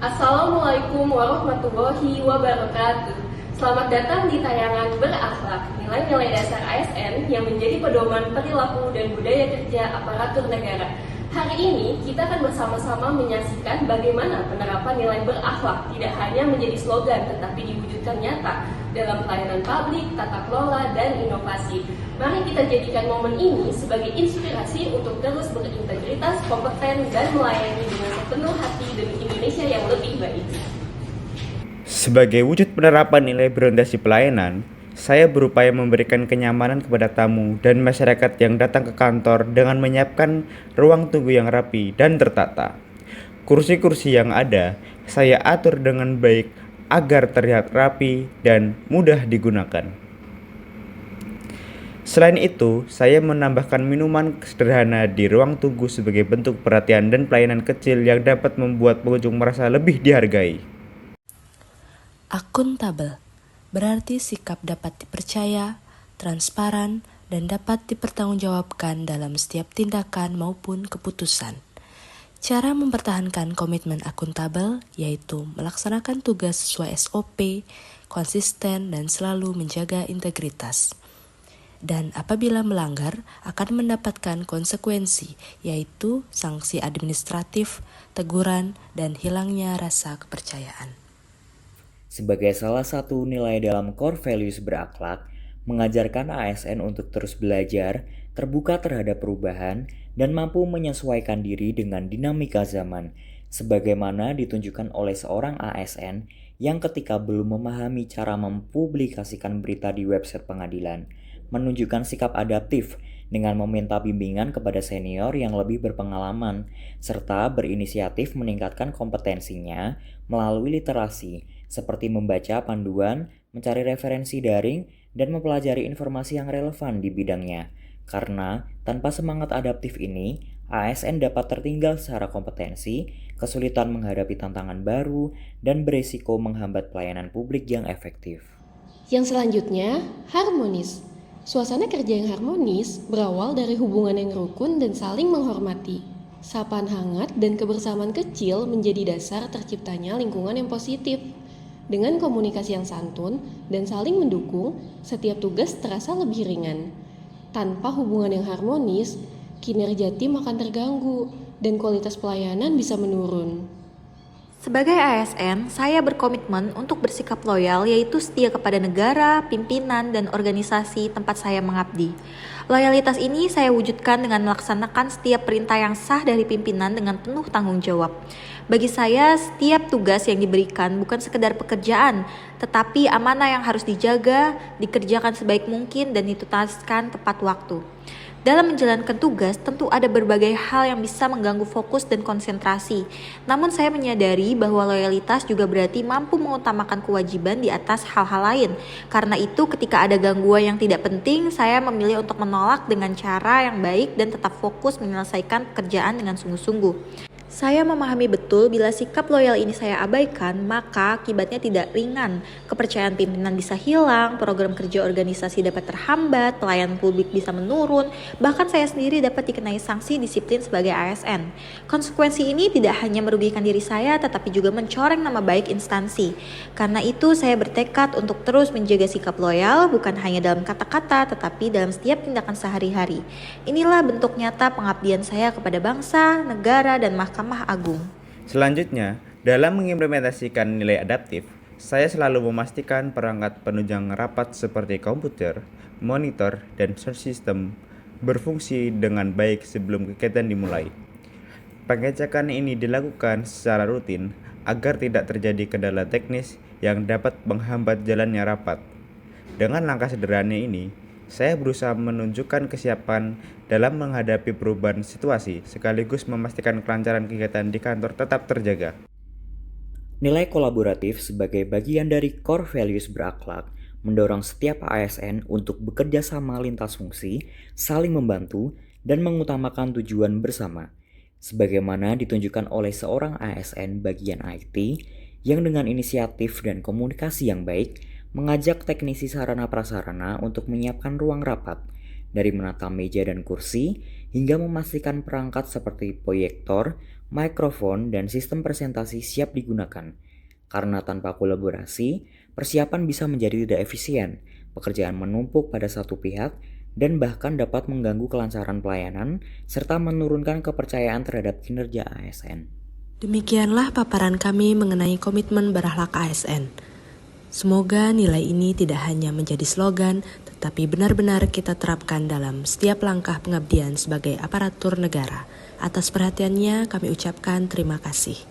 Assalamualaikum warahmatullahi wabarakatuh. Selamat datang di tayangan Berakhlak, nilai-nilai dasar ASN yang menjadi pedoman perilaku dan budaya kerja aparatur negara. Hari ini kita akan bersama-sama menyaksikan bagaimana penerapan nilai berakhlak tidak hanya menjadi slogan tetapi diwujudkan nyata dalam pelayanan publik, tata kelola, dan inovasi. Mari kita jadikan momen ini sebagai inspirasi untuk terus berintegritas, kompeten, dan melayani dengan sepenuh hati demi Indonesia yang lebih baik. Sebagai wujud penerapan nilai berorientasi pelayanan, saya berupaya memberikan kenyamanan kepada tamu dan masyarakat yang datang ke kantor dengan menyiapkan ruang tunggu yang rapi dan tertata. Kursi-kursi yang ada, saya atur dengan baik agar terlihat rapi dan mudah digunakan. Selain itu, saya menambahkan minuman sederhana di ruang tunggu sebagai bentuk perhatian dan pelayanan kecil yang dapat membuat pengunjung merasa lebih dihargai. Akuntabel berarti sikap dapat dipercaya, transparan, dan dapat dipertanggungjawabkan dalam setiap tindakan maupun keputusan. Cara mempertahankan komitmen akuntabel yaitu melaksanakan tugas sesuai SOP, konsisten, dan selalu menjaga integritas. Dan apabila melanggar akan mendapatkan konsekuensi yaitu sanksi administratif, teguran, dan hilangnya rasa kepercayaan. Sebagai salah satu nilai dalam core values berakhlak, mengajarkan ASN untuk terus belajar, terbuka terhadap perubahan, dan mampu menyesuaikan diri dengan dinamika zaman, sebagaimana ditunjukkan oleh seorang ASN yang ketika belum memahami cara mempublikasikan berita di website pengadilan, menunjukkan sikap adaptif dengan meminta bimbingan kepada senior yang lebih berpengalaman, serta berinisiatif meningkatkan kompetensinya melalui literasi, seperti membaca panduan, mencari referensi daring, dan mempelajari informasi yang relevan di bidangnya. Karena tanpa semangat adaptif ini, ASN dapat tertinggal secara kompetensi, kesulitan menghadapi tantangan baru, dan beresiko menghambat pelayanan publik yang efektif. Yang selanjutnya, harmonis. Suasana kerja yang harmonis berawal dari hubungan yang rukun dan saling menghormati. Sapaan hangat dan kebersamaan kecil menjadi dasar terciptanya lingkungan yang positif. Dengan komunikasi yang santun dan saling mendukung, setiap tugas terasa lebih ringan. Tanpa hubungan yang harmonis, kinerja tim akan terganggu dan kualitas pelayanan bisa menurun. Sebagai ASN, saya berkomitmen untuk bersikap loyal yaitu setia kepada negara, pimpinan, dan organisasi tempat saya mengabdi. Loyalitas ini saya wujudkan dengan melaksanakan setiap perintah yang sah dari pimpinan dengan penuh tanggung jawab. Bagi saya, setiap tugas yang diberikan bukan sekedar pekerjaan, tetapi amanah yang harus dijaga, dikerjakan sebaik mungkin, dan dituntaskan tepat waktu. Dalam menjalankan tugas, tentu ada berbagai hal yang bisa mengganggu fokus dan konsentrasi. Namun saya menyadari bahwa loyalitas juga berarti mampu mengutamakan kewajiban di atas hal-hal lain. Karena itu ketika ada gangguan yang tidak penting, saya memilih untuk menolak dengan cara yang baik dan tetap fokus menyelesaikan pekerjaan dengan sungguh-sungguh. Saya memahami betul bila sikap loyal ini saya abaikan, maka akibatnya tidak ringan. Kepercayaan pimpinan bisa hilang, program kerja organisasi dapat terhambat, pelayanan publik bisa menurun, bahkan saya sendiri dapat dikenai sanksi disiplin sebagai ASN. Konsekuensi ini tidak hanya merugikan diri saya, tetapi juga mencoreng nama baik instansi. Karena itu saya bertekad untuk terus menjaga sikap loyal, bukan hanya dalam kata-kata, tetapi dalam setiap tindakan sehari-hari. Inilah bentuk nyata pengabdian saya kepada bangsa, negara, dan Mahkamah Agung. Selanjutnya, dalam mengimplementasikan nilai adaptif, saya selalu memastikan perangkat penunjang rapat seperti komputer, monitor, dan sound system berfungsi dengan baik sebelum kegiatan dimulai. Pengecekan ini dilakukan secara rutin agar tidak terjadi kendala teknis yang dapat menghambat jalannya rapat. Dengan langkah sederhana ini, saya berusaha menunjukkan kesiapan dalam menghadapi perubahan situasi sekaligus memastikan kelancaran kegiatan di kantor tetap terjaga. Nilai kolaboratif sebagai bagian dari core values berakhlak mendorong setiap ASN untuk bekerja sama lintas fungsi, saling membantu, dan mengutamakan tujuan bersama. Sebagaimana ditunjukkan oleh seorang ASN bagian IT yang dengan inisiatif dan komunikasi yang baik mengajak teknisi sarana prasarana untuk menyiapkan ruang rapat, dari menata meja dan kursi hingga memastikan perangkat seperti proyektor, mikrofon, dan sistem presentasi siap digunakan. Karena tanpa kolaborasi, persiapan bisa menjadi tidak efisien, pekerjaan menumpuk pada satu pihak, dan bahkan dapat mengganggu kelancaran pelayanan serta menurunkan kepercayaan terhadap kinerja ASN. Demikianlah paparan kami mengenai komitmen berakhlak ASN. Semoga nilai ini tidak hanya menjadi slogan, tetapi benar-benar kita terapkan dalam setiap langkah pengabdian sebagai aparatur negara. Atas perhatiannya kami ucapkan terima kasih.